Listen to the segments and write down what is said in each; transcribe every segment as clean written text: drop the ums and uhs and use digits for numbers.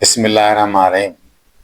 بسم اللہ الرحمن الرحیم۔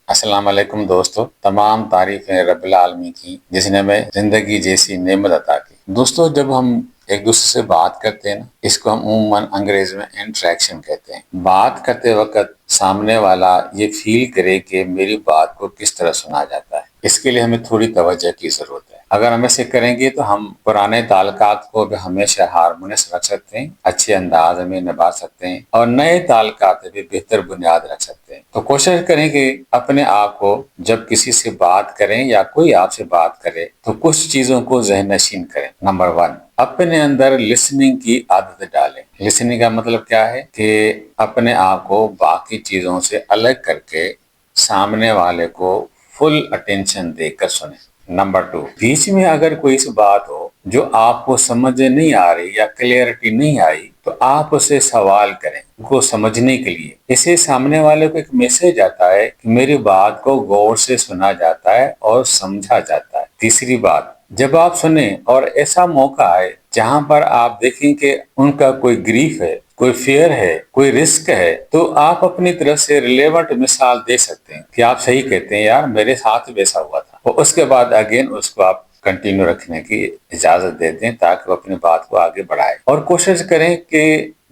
السلام علیکم دوستو، تمام تعریفیں رب العالمین کی جس نے ہمیں زندگی جیسی نعمت عطا کی۔ دوستو، جب ہم ایک دوسرے سے بات کرتے ہیں نا، اس کو ہم عموماً انگریزی میں انٹریکشن کہتے ہیں۔ بات کرتے وقت سامنے والا یہ فیل کرے کہ میری بات کو کس طرح سنا جاتا ہے، اس کے لیے ہمیں تھوڑی توجہ کی ضرورت ہے۔ اگر ہم ایسے کریں گے تو ہم پرانے تعلقات کو بھی ہمیشہ ہارمونیس رکھ سکتے ہیں، اچھے انداز میں نبھا سکتے ہیں، اور نئے تعلقات بھی بہتر بنیاد رکھ سکتے ہیں۔ تو کوشش کریں کہ اپنے آپ کو جب کسی سے بات کریں یا کوئی آپ سے بات کرے تو کچھ چیزوں کو ذہن نشین کریں۔ نمبر 1، اپنے اندر لسننگ کی عادت ڈالیں۔ لسننگ کا مطلب کیا ہے کہ اپنے آپ کو باقی چیزوں سے الگ کر کے سامنے والے کو فل اٹینشن دے کر سنیں۔ نمبر 2، بیچ میں اگر کوئی سی بات ہو جو آپ کو سمجھ نہیں آ رہی یا کلیئرٹی نہیں آئی تو آپ اسے سوال کریں ان کو سمجھنے کے لیے۔ اسے سامنے والے کو ایک میسج آتا ہے کہ میری بات کو غور سے سنا جاتا ہے اور سمجھا جاتا ہے۔ تیسری بات، جب آپ سنیں اور ایسا موقع آئے جہاں پر آپ دیکھیں کہ ان کا کوئی گریف ہے، کوئی فیئر ہے، کوئی رسک ہے، تو آپ اپنی طرف سے ریلیونٹ مثال دے سکتے ہیں کہ آپ صحیح کہتے ہیں، یار میرے ساتھ ویسا ہوا تھا، اور اس کے بعد اگین اس کو آپ کنٹینیو رکھنے کی اجازت دے دیں تاکہ وہ اپنی بات کو آگے بڑھائے۔ اور کوشش کریں کہ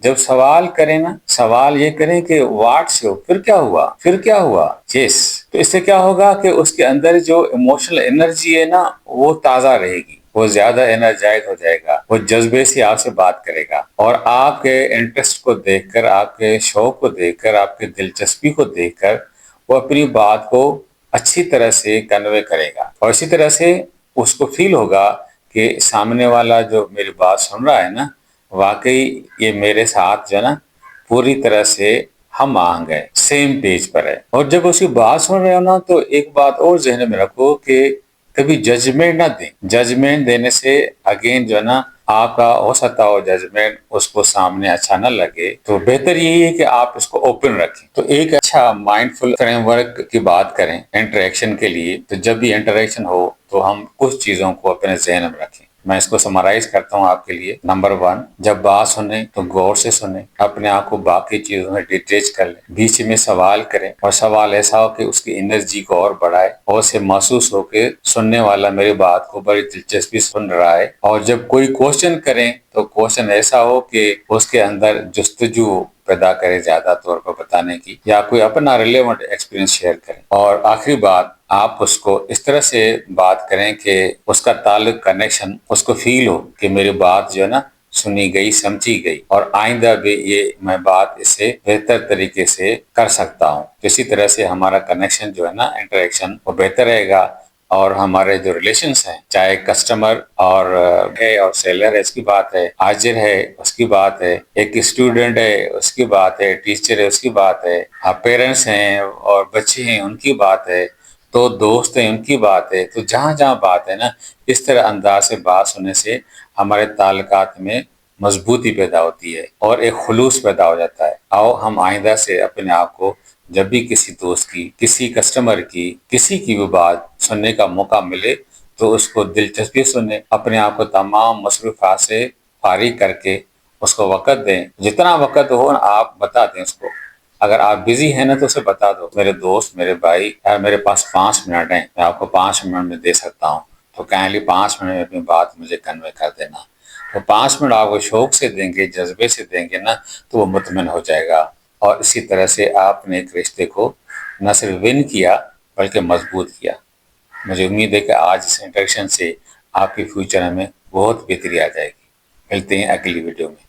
جب سوال کریں نا، سوال یہ کریں کہ واٹ سے ہو، پھر کیا ہوا، پھر کیا ہوا، یس۔ تو اس سے کیا ہوگا کہ اس کے اندر جو ایموشنل انرجی ہے نا وہ تازہ رہے گی، وہ زیادہ انرجائز ہو جائے گا، وہ جذبے سے آپ سے بات کرے گا، اور آپ کے انٹرسٹ کو دیکھ کر، آپ کے شوق کو دیکھ کر، آپ کی دلچسپی کو دیکھ کر وہ اپنی بات کو اچھی طرح سے کنوے کرے گا، اور اسی طرح سے اس کو فیل ہوگا کہ سامنے والا جو میری بات سن رہا ہے نا، واقعی یہ میرے ساتھ جو ہے نا پوری طرح سے ہم آہنگ ہے، سیم پیج پر ہے۔ اور جب اس کی بات سن رہے ہو نا تو ایک بات اور ذہن میں رکھو کہ کبھی ججمنٹ نہ دیں۔ ججمنٹ دینے سے اگین جو ہے نا آپ کا ہو سکتا ہو ججمنٹ اس کو سامنے اچھا نہ لگے، تو بہتر یہی ہے کہ آپ اس کو اوپن رکھیں۔ تو ایک اچھا مائنڈ فل فریم ورک کی بات کریں انٹریکشن کے لیے، تو جب بھی انٹریکشن ہو تو ہم کچھ چیزوں کو اپنے ذہن میں رکھیں۔ میں اس کو سمرائز کرتا ہوں آپ کے لیے۔ نمبر 1، جب بات سنیں تو غور سے سنیں، اپنے آپ کو باقی چیزوں میں ڈیٹیچ کر لیں، بیچ میں سوال کریں، اور سوال ایسا ہو کہ اس کی انرجی کو اور بڑھائے، اور اسے محسوس ہو کہ سننے والا میری بات کو بڑی دلچسپی سن رہا ہے۔ اور جب کوئی کوشچن کریں تو کوشچن ایسا ہو کہ اس کے اندر جستجو پیدا کرے زیادہ طور پر بتانے کی، یا کوئی اپنا ریلیونٹ ایکسپیرینس شیئر کریں۔ اور آخری بات، آپ اس کو اس طرح سے بات کریں کہ اس کا تعلق، کنیکشن اس کو فیل ہو کہ میری بات جو ہے نا سنی گئی، سمجھی گئی، اور آئندہ بھی یہ میں بات اس سے بہتر طریقے سے کر سکتا ہوں۔ اسی طرح سے ہمارا کنیکشن جو ہے نا، انٹریکشن، وہ بہتر رہے گا، اور ہمارے جو ریلیشنز ہیں، چاہے کسٹمر اور ہے اور سیلر ہے اس کی بات ہے، آجر ہے اس کی بات ہے، ایک اسٹوڈنٹ ہے اس کی بات ہے، ٹیچر ہے اس کی بات ہے، پیرنٹس ہیں اور بچے ہیں ان کی بات ہے، تو دوست ہیں ان کی بات ہے، تو جہاں جہاں بات ہے نا، اس طرح انداز سے بات سننے سے ہمارے تعلقات میں مضبوطی پیدا ہوتی ہے اور ایک خلوص پیدا ہو جاتا ہے۔ آؤ ہم آئندہ سے اپنے آپ کو جب بھی کسی دوست کی، کسی کسٹمر کی، کسی کی بھی بات سننے کا موقع ملے تو اس کو دلچسپی سنیں، اپنے آپ کو تمام مصروفات سے فارغ کر کے اس کو وقت دیں، جتنا وقت ہو آپ بتا دیں اس کو۔ اگر آپ بزی ہیں نا تو اسے بتا دو، میرے دوست، میرے بھائی، یار میرے پاس 5 منٹ ہیں، میں آپ کو 5 منٹ میں دے سکتا ہوں، تو کائنڈلی 5 منٹ میں اپنی بات مجھے کنوے کر دینا۔ تو 5 منٹ آپ کو شوق سے دیں گے، جذبے سے دیں گے نا، تو وہ مطمئن ہو جائے گا، اور اسی طرح سے آپ نے ایک رشتے کو نہ صرف ون کیا بلکہ مضبوط کیا۔ مجھے امید ہے کہ آج اس انٹریکشن سے آپ کے فیوچر میں بہت بہتری آ جائے گی۔ ملتے ہیں اگلی ویڈیو میں۔